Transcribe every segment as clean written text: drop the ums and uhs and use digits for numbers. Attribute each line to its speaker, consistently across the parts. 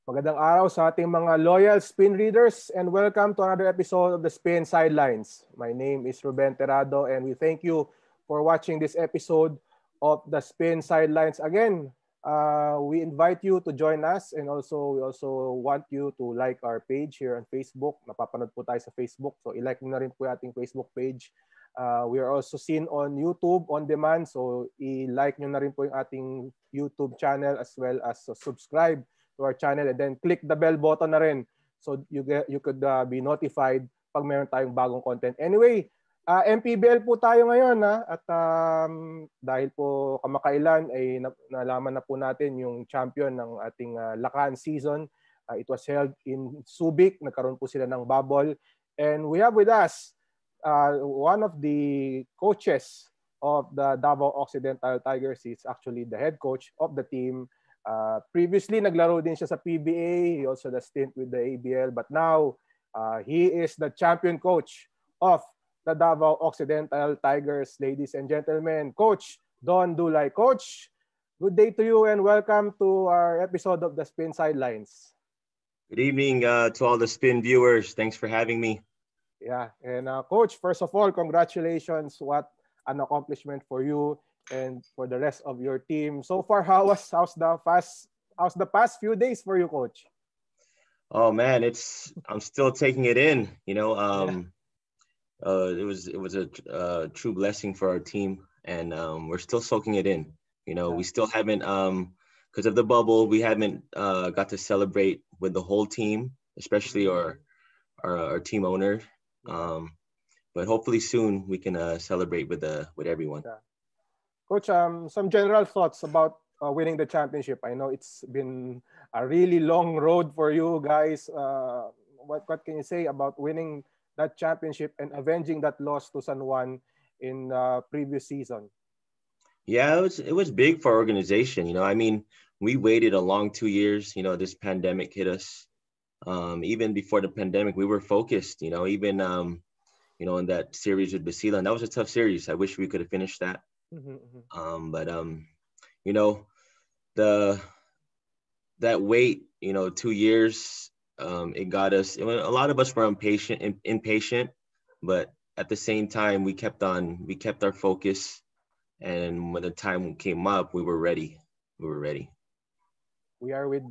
Speaker 1: Magandang araw sa ating mga loyal spin readers and welcome to another episode of the SPIN Sidelines. My name is Ruben Terrado and we thank you for watching this episode of the SPIN Sidelines. Again, we invite you to join us and we also want you to like our page here on Facebook. Napapanood po tayo sa Facebook, so i-like nyo na rin po yung ating Facebook page. We are also seen on YouTube on demand, so i-like nyo na rin po yung ating YouTube channel as well as subscribe to our channel and then click the bell button na rin so you could be notified pag meron tayong bagong content. Anyway, MPBL po tayo ngayon at dahil po kamakailan ay nalaman na po natin yung champion ng ating Lakan season. It was held in Subic, nagkaroon po sila ng bubble and we have with us one of the coaches of the Davao Occidental Tigers. Is actually the head coach of the team. Previously, naglaro din siya sa PBA. He also had a stint with the ABL. But now, he is the champion coach of the Davao Occidental Tigers. Ladies and gentlemen, Coach Don Dulay. Coach, good day to you and welcome to our episode of the SPIN Sidelines.
Speaker 2: Good evening to all the SPIN viewers. Thanks for having me.
Speaker 1: Yeah, and Coach, first of all, congratulations. What an accomplishment for you and for the rest of your team. So far, how's the past few days for you, Coach?
Speaker 2: Oh man, I'm still taking it in. It was a true blessing for our team, and we're still soaking it in. We still haven't because of the bubble, we haven't got to celebrate with the whole team, especially our team owner. But hopefully soon we can celebrate with everyone.
Speaker 1: Yeah. Coach, some general thoughts about winning the championship. I know it's been a really long road for you guys. What can you say about winning that championship and avenging that loss to San Juan in previous season?
Speaker 2: Yeah, it was big for our organization. We waited a long 2 years. This pandemic hit us. Even before the pandemic, we were focused. Even in that series with Basilan, that was a tough series. I wish we could have finished that. But that wait, 2 years, it got us. A lot of us were impatient, but at the same time, we kept our focus, and when the time came up, we were ready.
Speaker 1: We are with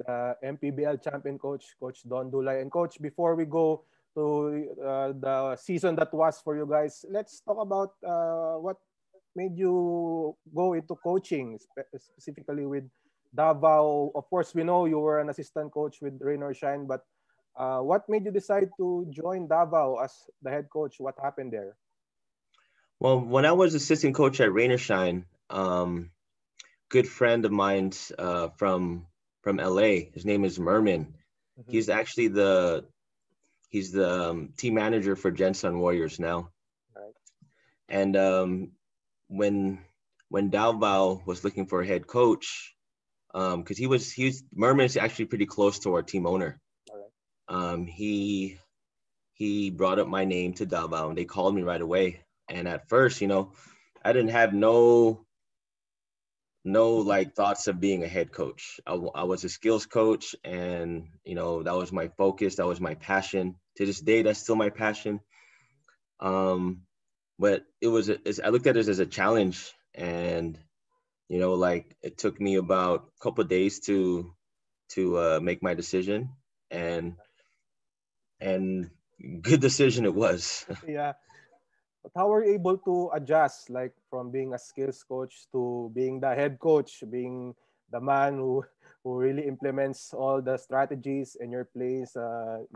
Speaker 1: MPBL champion Coach Don Dulay. And Coach, before we go to the season that was for you guys, let's talk about what made you go into coaching, specifically with Davao. Of course, we know you were an assistant coach with Rain or Shine, but what made you decide to join Davao as the head coach? What happened there?
Speaker 2: Well, when I was assistant coach at Rain or Shine, good friend of mine from LA, his name is Merman. He's actually the team manager for Gensun Warriors now.
Speaker 1: Right.
Speaker 2: And when Davao was looking for a head coach, because Merman is actually pretty close to our team owner.
Speaker 1: All right.
Speaker 2: He brought up my name to Davao and they called me right away. And at first, I didn't have no like thoughts of being a head coach. I was a skills coach, and that was my focus. That was my passion. To this day, that's still my passion. But I looked at it as a challenge, and it took me about a couple of days to make my decision, and good decision it was.
Speaker 1: Yeah. But how were you able to adjust, like from being a skills coach to being the head coach, being the man who really implements all the strategies in your plays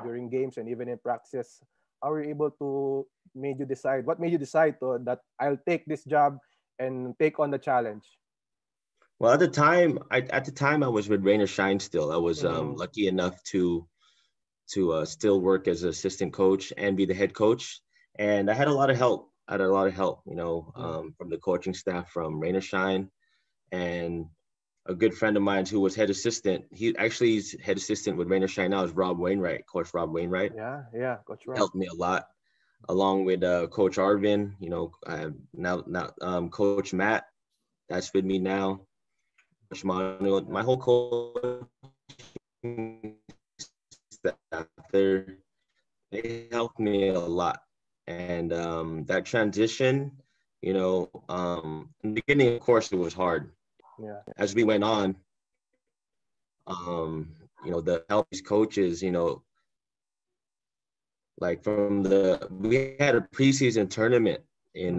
Speaker 1: during games and even in practice? How were you able to what made you decide that I'll take this job and take on the challenge?
Speaker 2: Well, at the time I was with Rain or Shine still. I was lucky enough to still work as an assistant coach and be the head coach. And I had a lot of help. From the coaching staff from Rain or Shine, and a good friend of mine who was head assistant. He's head assistant with Rain or Shine now is Rob Wainwright, Coach Rob Wainwright.
Speaker 1: Yeah, Coach Rob.
Speaker 2: Helped me a lot, along with Coach Arvin. Coach Matt, that's with me now. Coach Manuel, my whole coaching coaching staff, they helped me a lot. And that transition, in the beginning, of course, it was hard.
Speaker 1: Yeah.
Speaker 2: As we went on, the help these coaches, like we had a preseason tournament in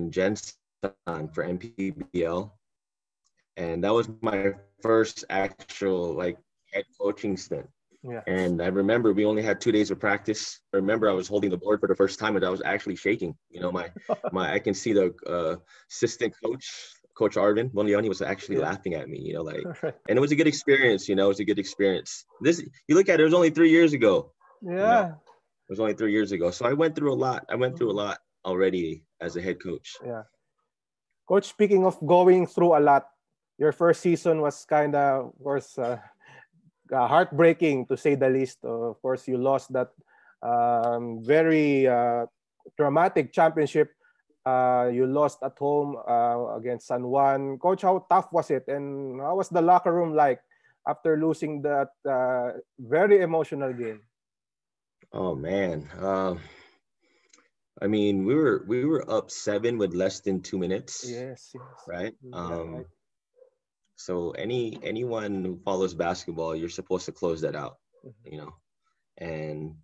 Speaker 2: Jensen for MPBL. And that was my first actual like head coaching stint.
Speaker 1: Yeah.
Speaker 2: And I remember we only had 2 days of practice. I remember I was holding the board for the first time and I was actually shaking. I can see the assistant Coach Arvin, Bon Geron, he was actually laughing at me, and it was a good experience, it was a good experience. You look at it, it was only 3 years ago.
Speaker 1: Yeah.
Speaker 2: It was only 3 years ago. So I went through a lot. I went through a lot already as a head coach.
Speaker 1: Yeah. Coach, speaking of going through a lot, your first season was kind of course, heartbreaking to say the least. Of course, you lost that very dramatic championship. You lost at home against San Juan. Coach, how tough was it? And how was the locker room like after losing that very emotional game?
Speaker 2: Oh, man. I mean, we were up 7 with less than 2 minutes.
Speaker 1: Yes.
Speaker 2: Right.
Speaker 1: Right.
Speaker 2: So anyone who follows basketball, you're supposed to close that out, And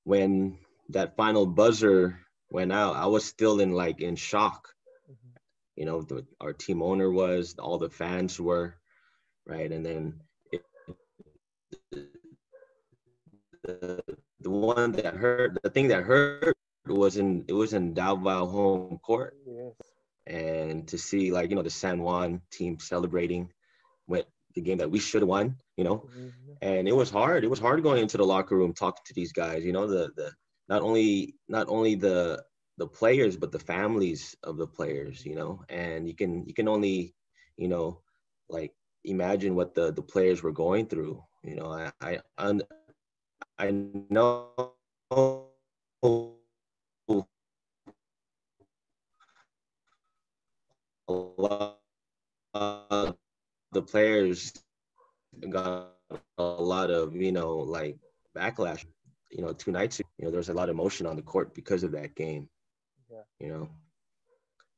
Speaker 2: when that final buzzer went out, I was still in shock. Our team owner was, all the fans were, right? And then the thing that hurt was in Davao home court.
Speaker 1: Yes.
Speaker 2: And to see the San Juan team celebrating with the game that we should have won, and it was hard. It was hard going into the locker room, talking to these guys, the not only the players, but the families of the players, and you can only, imagine what the players were going through. I know a lot of the players got a lot of, backlash. 2 nights ago, there was a lot of emotion on the court because of that game.
Speaker 1: Yeah.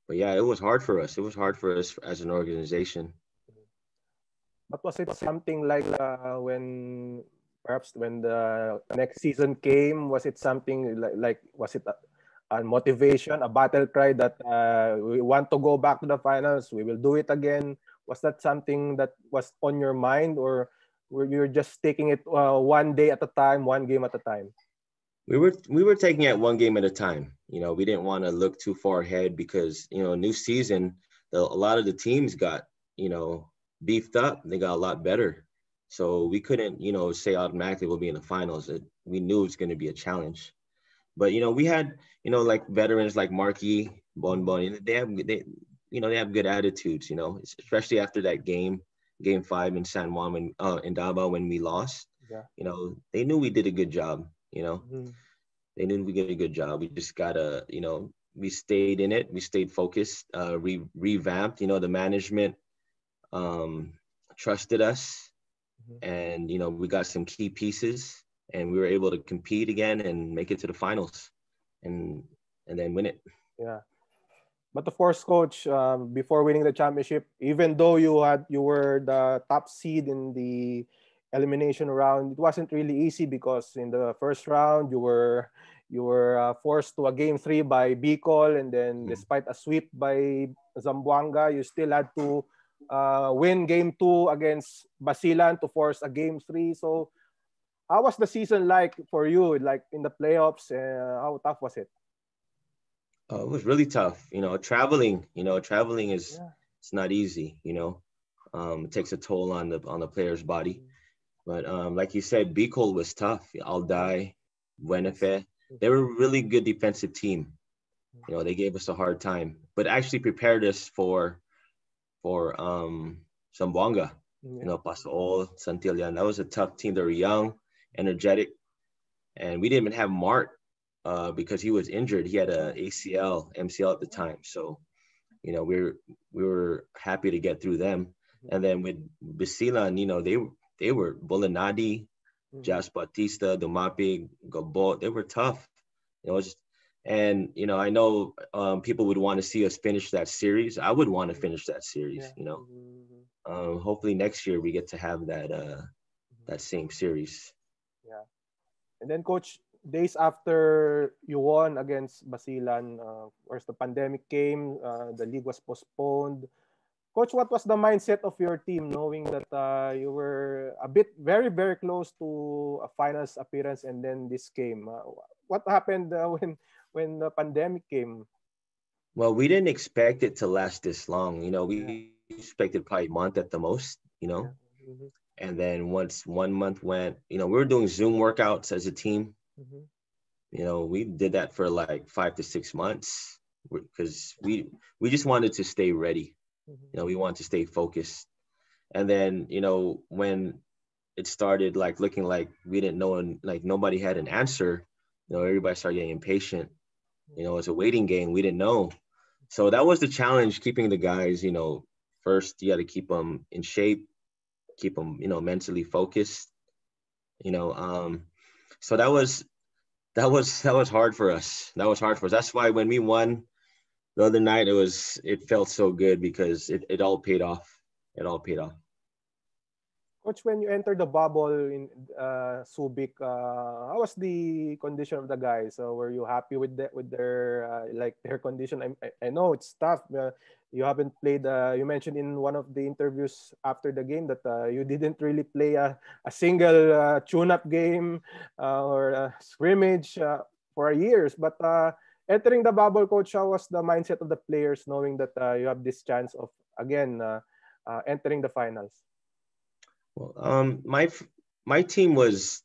Speaker 2: But yeah, it was hard for us. It was hard for us as an organization.
Speaker 1: But was it something like when the next season came, was it something like was it a motivation, a battle cry that we want to go back to the finals, we will do it again? Was that something that was on your mind, or were you just taking it one day at a time, one game at a time?
Speaker 2: We were taking it one game at a time. We didn't want to look too far ahead because, new season, a lot of the teams got, beefed up. They got a lot better. So we couldn't, say automatically we'll be in the finals. We knew it was going to be a challenge. But, we had, like veterans like Marky, Bon, they have good attitudes, especially after that game 5 in San Juan, in Davao when we lost.
Speaker 1: Yeah.
Speaker 2: They knew we did a good job, They knew we did a good job. We just gotta, we stayed in it. We stayed focused, revamped, the management trusted us. And, we got some key pieces and we were able to compete again and make it to the finals and then win it.
Speaker 1: Yeah. But of course, Coach, before winning the championship, even though you were the top seed in the elimination round, it wasn't really easy because in the first round you were forced to a game 3 by Bicol, and then despite a sweep by Zamboanga, you still had to win game 2 against Basilan to force a game 3. So how was the season like for you, like in the playoffs? How tough was it?
Speaker 2: It was really tough. Traveling is it's not easy. It takes a toll on the player's body. But like you said, Bicol was tough. Alday, Buenafe, they were a really good defensive team. They gave us a hard time, but actually prepared us for Zamboanga. Pasool, Santillan. That was a tough team. They were young, energetic, and we didn't even have Mark because he was injured. He had a ACL, MCL at the time. So, we were happy to get through them. And then with Basilan, they were Bolanadi, Jas Batista, Dumapi, Gabot. They were tough. You know, and you know, I know people would want to see us finish that series. I would want to finish that series.
Speaker 1: Yeah.
Speaker 2: You know, hopefully next year we get to have that that same series.
Speaker 1: Yeah. And then, Coach, days after you won against Basilan, of course, the pandemic came, the league was postponed. Coach, what was the mindset of your team knowing that you were a bit very, very close to a finals appearance and then this came? What happened when the pandemic came?
Speaker 2: Well, we didn't expect it to last this long. You know, we
Speaker 1: Yeah.
Speaker 2: expected probably a month at the most, you know.
Speaker 1: Yeah. Mm-hmm.
Speaker 2: And then once 1 month went, you know, we were doing Zoom workouts as a team.
Speaker 1: Mm-hmm.
Speaker 2: You know, we did that for like 5 to 6 months because we just wanted to stay ready. You know, we wanted to stay focused. And then, you know, when it started like looking like we didn't know and like nobody had an answer, you know, everybody started getting impatient. You know, it's a waiting game. We didn't know. So that was the challenge, keeping the guys, you know, first you got to keep them in shape, keep them, you know, mentally focused, you know. So that was hard for us. That was hard for us. That's why when we won the other night, it felt so good because it all paid off. It all paid off.
Speaker 1: Coach, when you entered the bubble in Subic, how was the condition of the guys? Were you happy with with their like their condition? I know it's tough. You haven't played. You mentioned in one of the interviews after the game that you didn't really play a single tune-up game or a scrimmage for years. But entering the bubble, coach, how was the mindset of the players knowing that you have this chance of again entering the finals?
Speaker 2: Well, my team was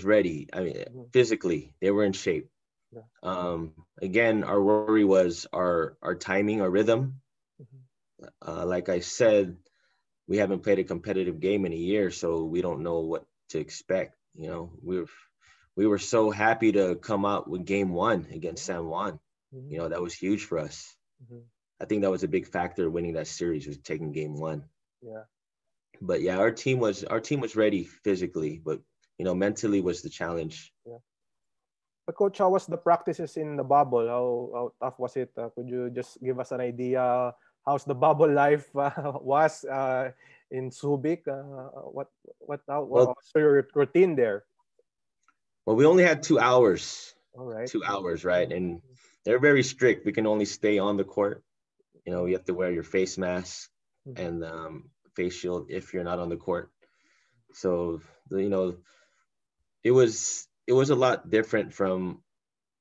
Speaker 2: ready. I mean, physically, they were in shape.
Speaker 1: Yeah.
Speaker 2: Again, our worry was our timing, our rhythm. Like I said, we haven't played a competitive game in a year, so we don't know what to expect. You know, we were so happy to come out with game one against San Juan. You know, that was huge for us. I think that was a big factor winning that series, was taking game one.
Speaker 1: Yeah.
Speaker 2: But yeah, our team was ready physically, but you know, mentally was the challenge.
Speaker 1: Yeah. But coach, how was the practices in the bubble? How tough was it? Could you just give us an idea how's the bubble life was in Subic? What
Speaker 2: Well,
Speaker 1: was your routine there?
Speaker 2: we only had 2 hours,
Speaker 1: All right.
Speaker 2: 2 hours, right? And they're very strict. We can only stay on the court. You know, you have to wear your face mask and face shield if you're not on the court. So, you know, it was a lot different from,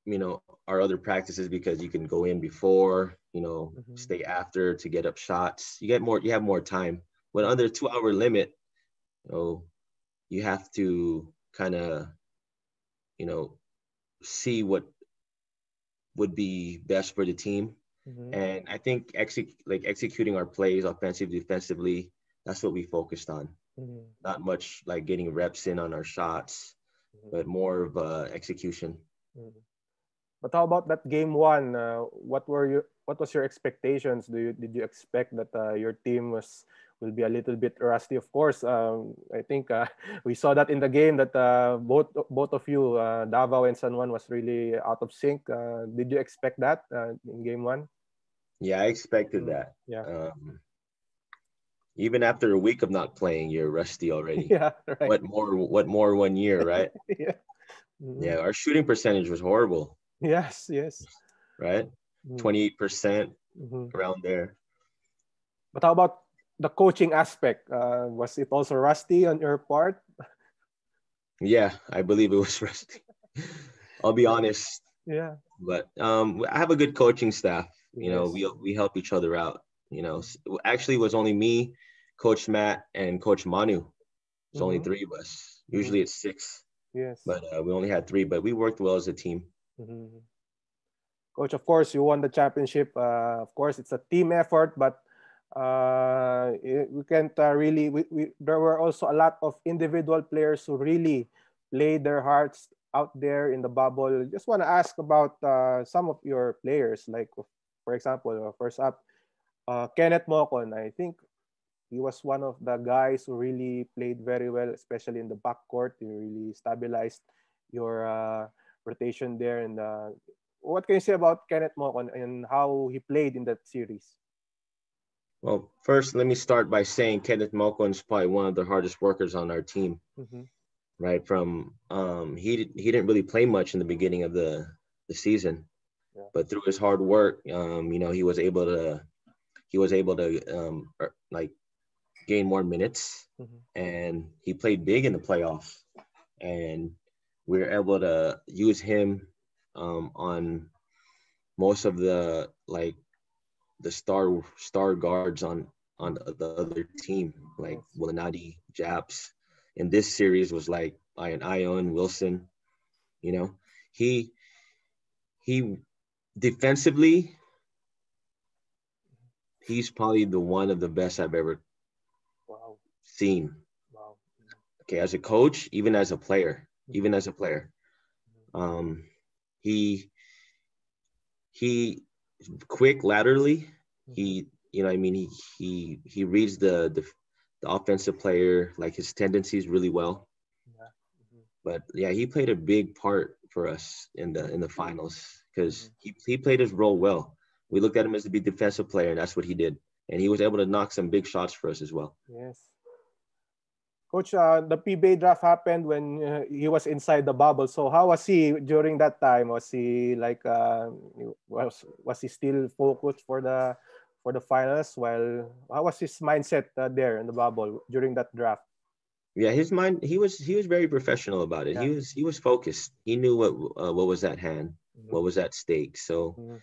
Speaker 2: you know, our other practices because you can go in before, you know, stay after to get up shots. You have more time. When under 2 hour limit, you know, you have to kind of, you know, see what would be best for the team. And I think executing our plays offensively, defensively, that's what we focused on. Not much like getting reps in on our shots, but more of execution.
Speaker 1: But how about that game one? What was your expectations? Did you expect that your team will be a little bit rusty? Of course, I think we saw that in the game that both of you, Davao and San Juan, was really out of sync. Did you expect that in game one?
Speaker 2: Yeah, I expected that.
Speaker 1: Yeah.
Speaker 2: Even after a week of not playing, you're rusty already.
Speaker 1: Yeah. Right.
Speaker 2: What more 1 year, right?
Speaker 1: Yeah.
Speaker 2: Yeah, our shooting percentage was horrible.
Speaker 1: Yes. Yes.
Speaker 2: Right? 28% around there.
Speaker 1: But how about the coaching aspect? Was it also rusty on your part?
Speaker 2: Yeah, I believe it was rusty. I'll be honest.
Speaker 1: Yeah.
Speaker 2: But I have a good coaching staff. You know,
Speaker 1: Yes.
Speaker 2: we help each other out. You know, actually, it was only me, Coach Matt, and Coach Manu. It's only three of us. Usually it's six.
Speaker 1: Yes.
Speaker 2: But we only had three. But we worked well as a team.
Speaker 1: Coach, of course, you won the championship. Of course, it's a team effort, but we can't really. There were also a lot of individual players who really played their hearts out there in the bubble. Just want to ask about some of your players, like for example, first up, Kenneth Marcon. I think He was one of the guys who really played very well, especially in the backcourt. He really stabilized your rotation there. And what can you say about Kenneth Marcon and how he played in that series?
Speaker 2: Well, first, let me start by saying Kenneth Marcon is probably one of the hardest workers on our team. Right from he didn't really play much in the beginning of the season, but through his hard work, he was able to like gain more minutes, and he played big in the playoffs, and we were able to use him on most of the star guards on the other team, like Willinati, Japs. In this series was like Ion, Wilson. He defensively, he's probably the one of the best I've ever seen. Okay, as a coach, even as a player, he quick laterally. He reads the offensive player, like his tendencies really well. But yeah, he played a big part for us in the finals because he played his role well. We looked at him as a big defensive player, and that's what he did. And he was able to knock some big shots for us as well.
Speaker 1: Yes. Coach, the PBA draft happened when he was inside the bubble. So how was he during that time? Was he like was he still focused for the finals? While how was his mindset there in the bubble during that draft?
Speaker 2: Yeah, his mind, he was very professional about it. Yeah. He was focused. He knew what was at hand, what was at stake. So,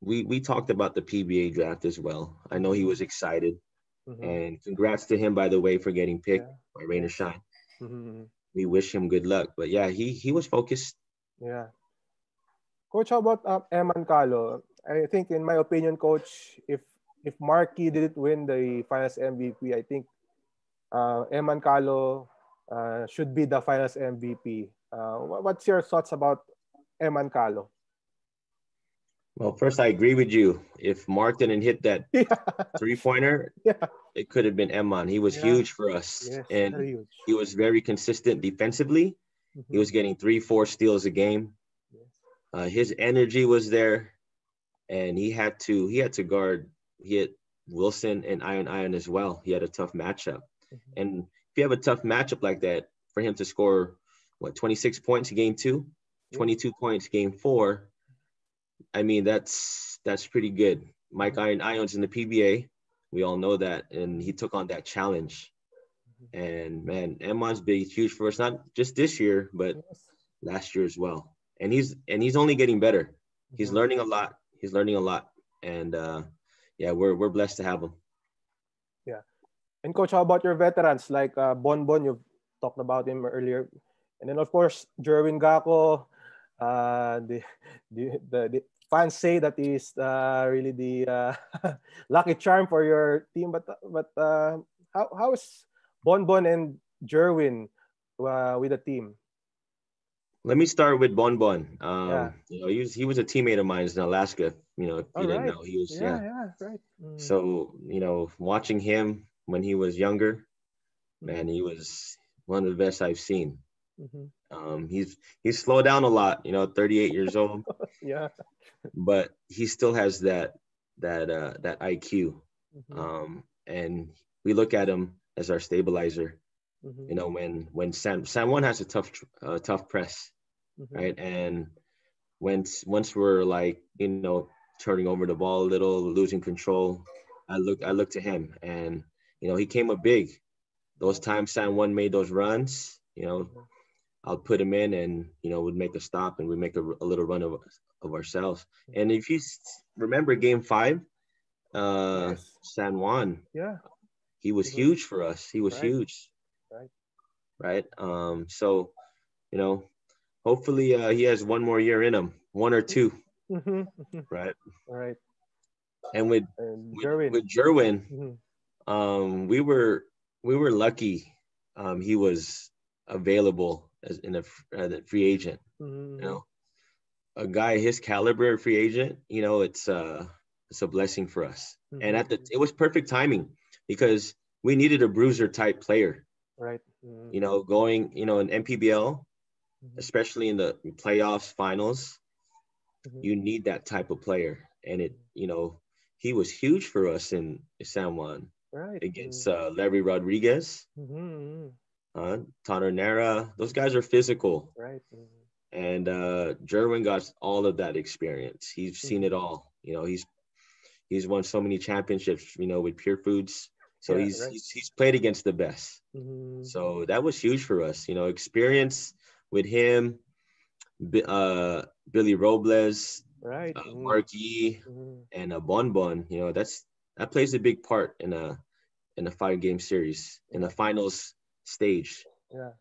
Speaker 2: we talked about the PBA draft as well. I know he was excited. And congrats to him, by the way, for getting picked by Rain or Shine. We wish him good luck. But yeah, he was focused.
Speaker 1: Yeah. Coach, how about Emmon Carlo? I think, in my opinion, Coach, if Markey didn't win the finals MVP, I think Emmon Carlo should be the finals MVP. What's your thoughts about Emmon Carlo?
Speaker 2: Well, first, I agree with you. If Mark didn't hit that three-pointer, it could have been Emmon. He was huge for us.
Speaker 1: Yes,
Speaker 2: and he was very consistent defensively. He was getting 3-4 steals a game. His energy was there, and he had to guard. He had Wilson and Ion as well. He had a tough matchup. And if you have a tough matchup like that, for him to score, 26 points game 2, 22 points game 4, I mean, that's pretty good. Mike Ion's in the PBA. We all know that. And he took on that challenge. And, man, Emmon's been huge for us, not just this year, but last year as well. And he's only getting better. He's learning a lot. And, yeah, we're blessed to have him.
Speaker 1: Yeah. And, Coach, how about your veterans like Bon, you've talked about him earlier. And then, of course, Jerwin Gacko. The fans say that he's really the lucky charm for your team. But how is Bon and Jerwin with the team?
Speaker 2: Let me start with Bon. He was a teammate of mine in Alaska. If you didn't know, he was
Speaker 1: right.
Speaker 2: So watching him when he was younger, man, he was one of the best I've seen. He's slowed down a lot, 38 years old.
Speaker 1: Yeah.
Speaker 2: But he still has that IQ. And we look at him as our stabilizer. When San Juan has a tough press, right? And once we're like, turning over the ball a little, losing control, I look to him, and he came up big. Those times San Juan made those runs, I'll put him in, and we'd make a stop, and we'd make a little run of ourselves. And if you remember Game 5, San Juan, he was huge for us. He was huge, right? So hopefully he has one more year in him, 1 or 2, right?
Speaker 1: All right.
Speaker 2: And with Jerwin, we were lucky. He was available as in a free agent. A guy his caliber, free agent, it's a blessing for us. And it was perfect timing. because we needed a bruiser type player.
Speaker 1: Right.
Speaker 2: You know, going, you know, in MPBL, especially in the playoffs, finals, you need that type of player. And it, you know, he was huge for us in San Juan
Speaker 1: Right.
Speaker 2: against Larry Rodriguez, Tanner Nera. Those guys are physical.
Speaker 1: Right.
Speaker 2: And Jerwin got all of that experience. He's seen it all. You know, he's won so many championships, you know, with Pure Foods. So
Speaker 1: Yeah,
Speaker 2: he's played against the best. So that was huge for us. You know, experience with him, Billy Robles,
Speaker 1: right.
Speaker 2: Mark Yee, and Bon Bon. You know, that plays a big part in a 5-game series in the finals stage.
Speaker 1: Yeah.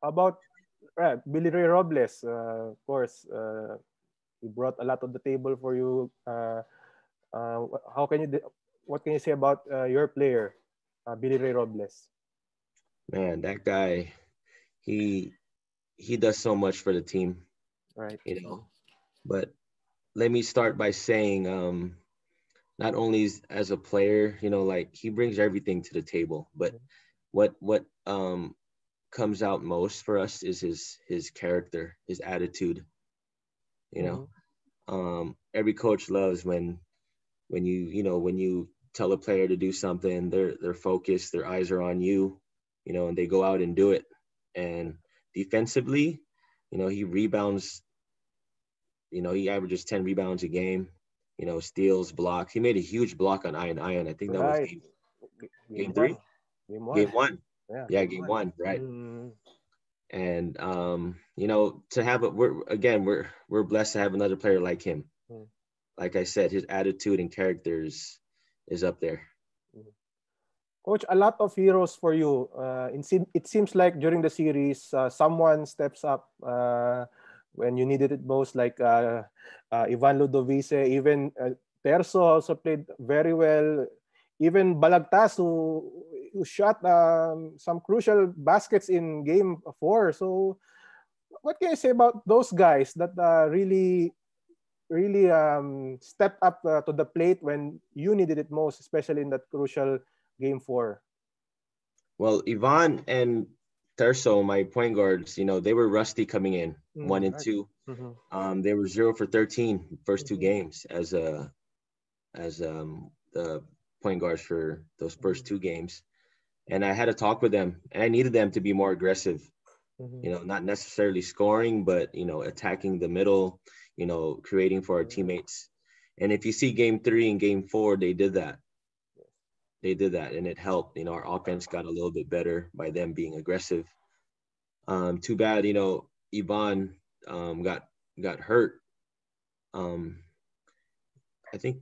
Speaker 1: How about Billy Ray Robles? Of course, he brought a lot on the table for you. How can you? What can you say about your player, Billy Ray Robles?
Speaker 2: Man, that guy, he does so much for the team.
Speaker 1: Right.
Speaker 2: You know, but let me start by saying, not only as a player, you know, like he brings everything to the table, but what comes out most for us is his character, his attitude. You know, every coach loves when you tell a player to do something, they're focused, their eyes are on you, you know, and they go out and do it. And defensively, you know, he rebounds. You know, he averages 10 rebounds a game. You know, steals, blocks. He made a huge block on Iron Iron. I think that was
Speaker 1: Right.
Speaker 2: game
Speaker 1: One.
Speaker 2: 3,
Speaker 1: Game one.
Speaker 2: game 1.
Speaker 1: Yeah.
Speaker 2: Yeah, game 1, right?
Speaker 1: Mm.
Speaker 2: And you know, to have it, we're blessed to have another player like him. Like I said, his attitude and character is up there.
Speaker 1: Coach, a lot of heroes for you. It seems like during the series, someone steps up when you needed it most, like Ivan Ludovice, even Terzo also played very well. Even Balagtas, who shot some crucial baskets in Game 4. So, what can you say about those guys that really stepped up to the plate when you needed it most, especially in that crucial Game 4?
Speaker 2: Well, Ivan and Terso, my point guards, you know, they were rusty coming in, 1 and
Speaker 1: Right.
Speaker 2: 2. They were 0 for 13 first 2 games as the point guards for those first 2 games. And I had to talk with them, and I needed them to be more aggressive. You know, not necessarily scoring, but, you know, attacking the middle, you know, creating for our teammates. And if you see game 3 and game 4, they did that. They did that, and it helped. You know, our offense got a little bit better by them being aggressive. Too bad, you know, Ivan got hurt. I think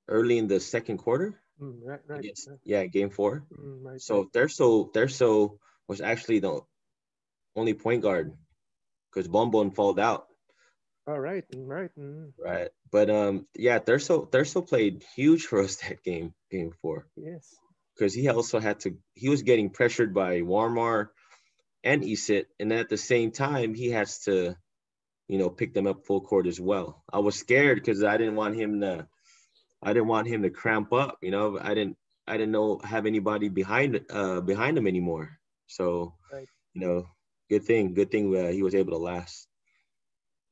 Speaker 2: early in the second quarter.
Speaker 1: Right.
Speaker 2: Against, yeah, game 4.
Speaker 1: Right.
Speaker 2: So Terso was actually the only point guard because Bon Bon falled out.
Speaker 1: All right.
Speaker 2: Right. But yeah, Terso played huge for us that game 4.
Speaker 1: Yes.
Speaker 2: Because he was getting pressured by Warmar and Isit, and at the same time he has to, you know, pick them up full court as well. I was scared because I didn't want him to cramp up, you know. I didn't have anybody behind him anymore. So,
Speaker 1: right.
Speaker 2: You know, good thing he was able to last.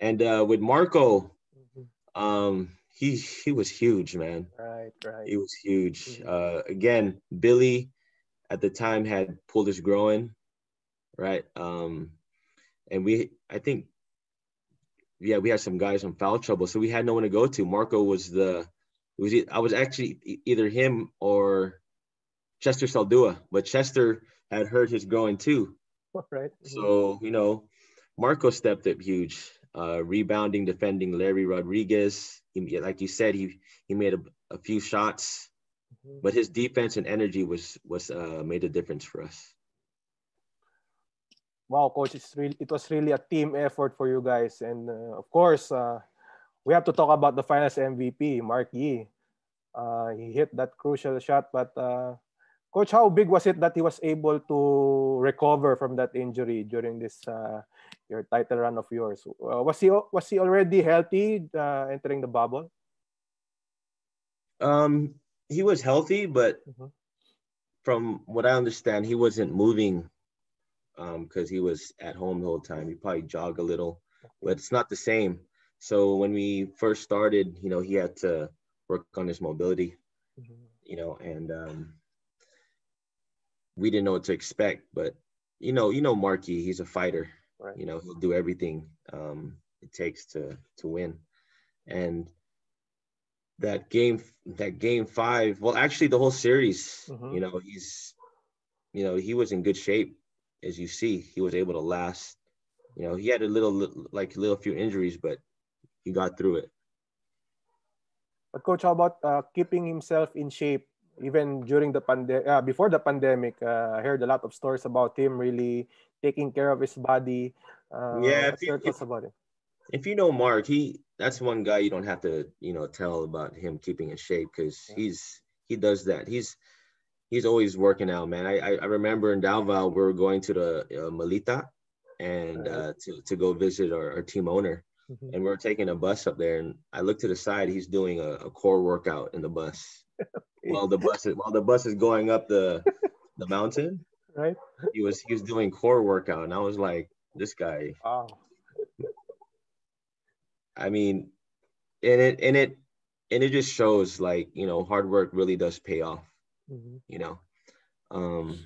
Speaker 2: And with Marco, he was huge, man.
Speaker 1: Right.
Speaker 2: He was huge. Again, Billy at the time had pulled his groin, right? And I think, yeah, we had some guys in foul trouble, so we had no one to go to. Marco I was actually either him or Chester Saldua, but Chester had hurt his groin too.
Speaker 1: Right.
Speaker 2: So, you know, Marco stepped up huge, rebounding, defending Larry Rodriguez. Like you said, he made a few shots, but his defense and energy was made a difference for us.
Speaker 1: Wow, coach, it was really a team effort for you guys, and of course, we have to talk about the finals MVP, Mark Yee. He hit that crucial shot, but coach, how big was it that he was able to recover from that injury during this your title run of yours? Was he already healthy entering the bubble?
Speaker 2: he was healthy, but
Speaker 1: Mhm.
Speaker 2: from what I understand, he wasn't moving because he was at home the whole time. He probably jog a little, but it's not the same. So when we first started, he had to work on his mobility,
Speaker 1: Mhm.
Speaker 2: and we didn't know what to expect. But Marky, he's a fighter.
Speaker 1: Right.
Speaker 2: He'll do everything it takes to win. And that game 5, well, actually the whole series,
Speaker 1: Mhm.
Speaker 2: he was in good shape. As you see, he was able to last. He had a little few injuries, but he got through it.
Speaker 1: But coach, how about keeping himself in shape even during the before the pandemic? I heard a lot of stories about him really taking care of his body.
Speaker 2: Yeah,
Speaker 1: What's your thoughts about it?
Speaker 2: if you know Mark, that's one guy you don't have to tell about him keeping in shape, because
Speaker 1: Yeah.
Speaker 2: he does that. He's always working out, man. I remember in Davao we were going to the Malita and
Speaker 1: Right.
Speaker 2: to go visit our team owner,
Speaker 1: Mhm.
Speaker 2: and we are taking a bus up there, and I looked to the side. He's doing a core workout in the bus while the bus is going up the mountain.
Speaker 1: Right.
Speaker 2: He was doing core workout, and I was like, this guy.
Speaker 1: Wow.
Speaker 2: I mean, and it just shows, like, hard work really does pay off.
Speaker 1: Mhm.
Speaker 2: You know, um,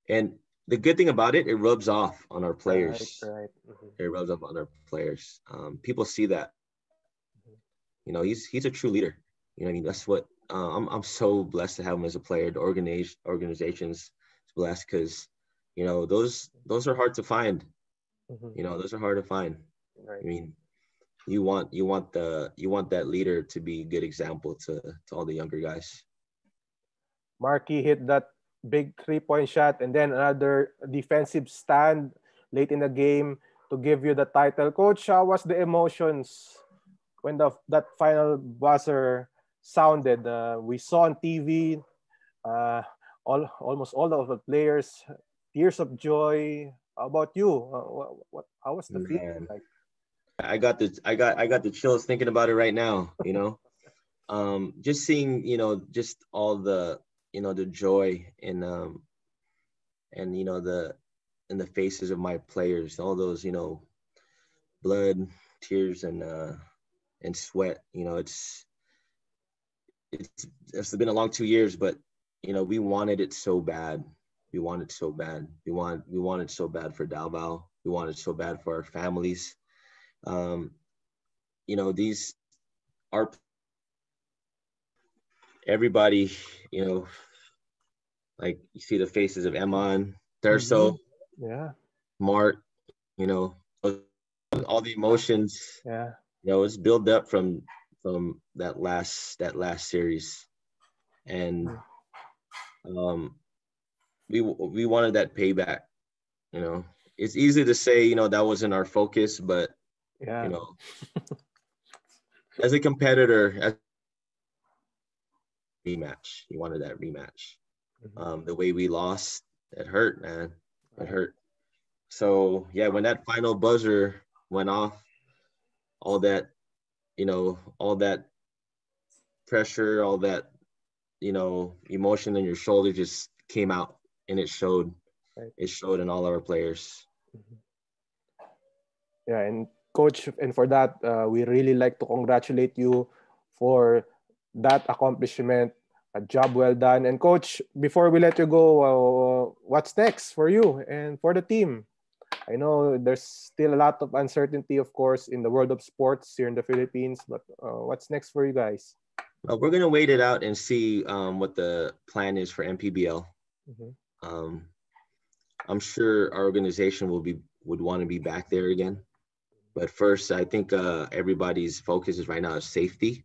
Speaker 2: and the good thing about it rubs off on our
Speaker 1: Right.
Speaker 2: players.
Speaker 1: Right. Mhm.
Speaker 2: It rubs off on our players. People see that. He's a true leader. You know what I mean? That's what I'm so blessed to have him as a player. The organization's is blessed, because those are hard to find.
Speaker 1: Mhm.
Speaker 2: Those are hard to find. I
Speaker 1: Right.
Speaker 2: mean, you want that leader to be a good example to all the younger guys.
Speaker 1: Markey hit that big 3-point shot and then another defensive stand late in the game to give you the title. Coach, how was the emotions when that final buzzer sounded? We saw on TV uh, almost all of the players, tears of joy. How about you? How was the feeling
Speaker 2: Man,
Speaker 1: like?
Speaker 2: I got the chills thinking about it right now. Just seeing, just all the joy and the in the faces of my players, all those, blood, tears, and sweat. It's been a long 2 years, but we wanted it so bad. We wanted so bad. We wanted so bad for Davao. We wanted so bad for our families. Um, these our everybody, you know, like you see the faces of Emmon,
Speaker 1: Mm-hmm.
Speaker 2: Terso,
Speaker 1: Yeah,
Speaker 2: Mart, you know, all the emotions,
Speaker 1: yeah.
Speaker 2: it's built up from that last series, and
Speaker 1: Mm.
Speaker 2: um, we wanted that payback. You know, it's easy to say, that wasn't our focus, but you
Speaker 1: Yeah.
Speaker 2: know, as a competitor, as a rematch, you wanted that rematch.
Speaker 1: Mhm.
Speaker 2: The way we lost, it hurt, man. It
Speaker 1: Right.
Speaker 2: hurt. So yeah, when that final buzzer went off, all that, all that pressure, all that, emotion in your shoulder just came out, and it showed.
Speaker 1: Right.
Speaker 2: It showed in all our players.
Speaker 1: Mhm. Yeah, and coach, and for that, we really like to congratulate you for that accomplishment. A job well done. And coach, before we let you go, what's next for you and for the team? I know there's still a lot of uncertainty, of course, in the world of sports here in the Philippines, but what's next for you guys?
Speaker 2: We're gonna wait it out and see what the plan is for MPBL.
Speaker 1: Mhm.
Speaker 2: Um, I'm sure our organization would want to be back there again. But first, I think everybody's focus is right now is safety.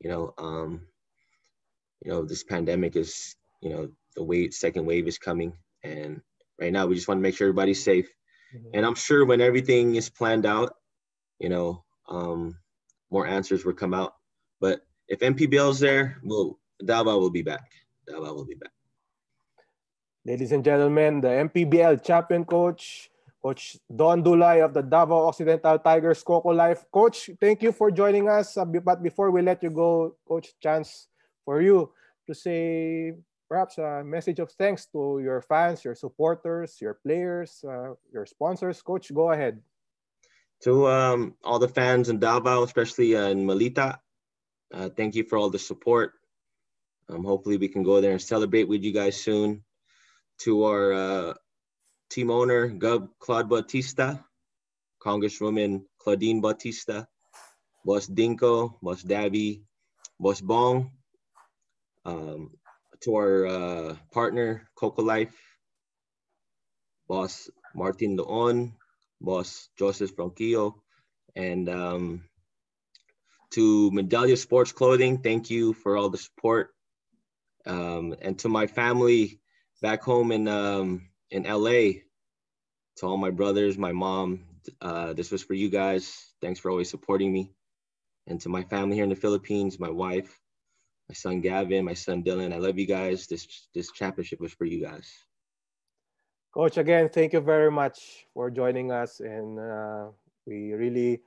Speaker 2: You know, um, this pandemic is, the second wave is coming, and right now we just want to make sure everybody's safe.
Speaker 1: Mhm.
Speaker 2: And I'm sure when everything is planned out, more answers will come out. But if MPBL is there, Davao will be back. Davao will be back.
Speaker 1: Ladies and gentlemen, the MPBL champion coach, Coach Don Dulay of the Davao Occidental Tigers Coco Life. Coach, thank you for joining us. But before we let you go, Coach, chance for you to say perhaps a message of thanks to your fans, your supporters, your players, your sponsors. Coach, go ahead.
Speaker 2: To all the fans in Davao, especially in Malita, thank you for all the support. Hopefully we can go there and celebrate with you guys soon. To our team owner, Gov Claude Bautista, Congresswoman Claudine Bautista, Boss Dinko, Boss Davy, Boss Bong, to our partner, Coco Life, Boss Martin Leon, Boss Joseph Franquillo, and to Medallia Sports Clothing, thank you for all the support. And to my family back home in LA, to all my brothers, my mom, this was for you guys. Thanks for always supporting me. And to my family here in the Philippines, my wife, my son Gavin, my son Dylan, I love you guys. This championship was for you guys.
Speaker 1: Coach, again, thank you very much for joining us, and we really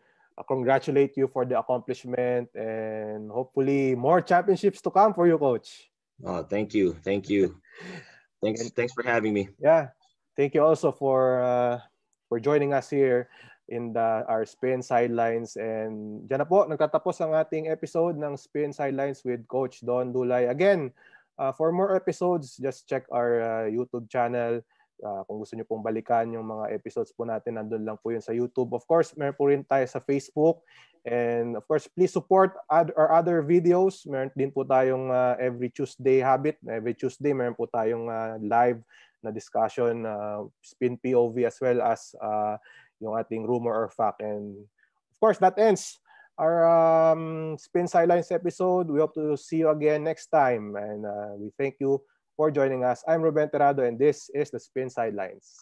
Speaker 1: congratulate you for the accomplishment, and hopefully more championships to come for you, Coach.
Speaker 2: Oh, thank you. Thank you. Thanks for having me.
Speaker 1: Yeah. Thank you also for joining us here in our SPIN Sidelines. And dyan na po, nagtatapos ang ating episode ng SPIN Sidelines with Coach Don Dulay. Again, for more episodes, just check our YouTube channel. Kung gusto nyo pong balikan yung mga episodes po natin, nandun lang po yun sa YouTube. Of course, meron po rin tayo sa Facebook. And of course, please support our other videos. Meron din po tayong every Tuesday habit. Every Tuesday, meron po tayong live na discussion, spin POV, as well as yung ating rumor or fact. And of course, that ends our Spin Sidelines episode. We hope to see you again next time. And we thank you for joining us. I'm Ruben Terrado, and this is the Spin Sidelines.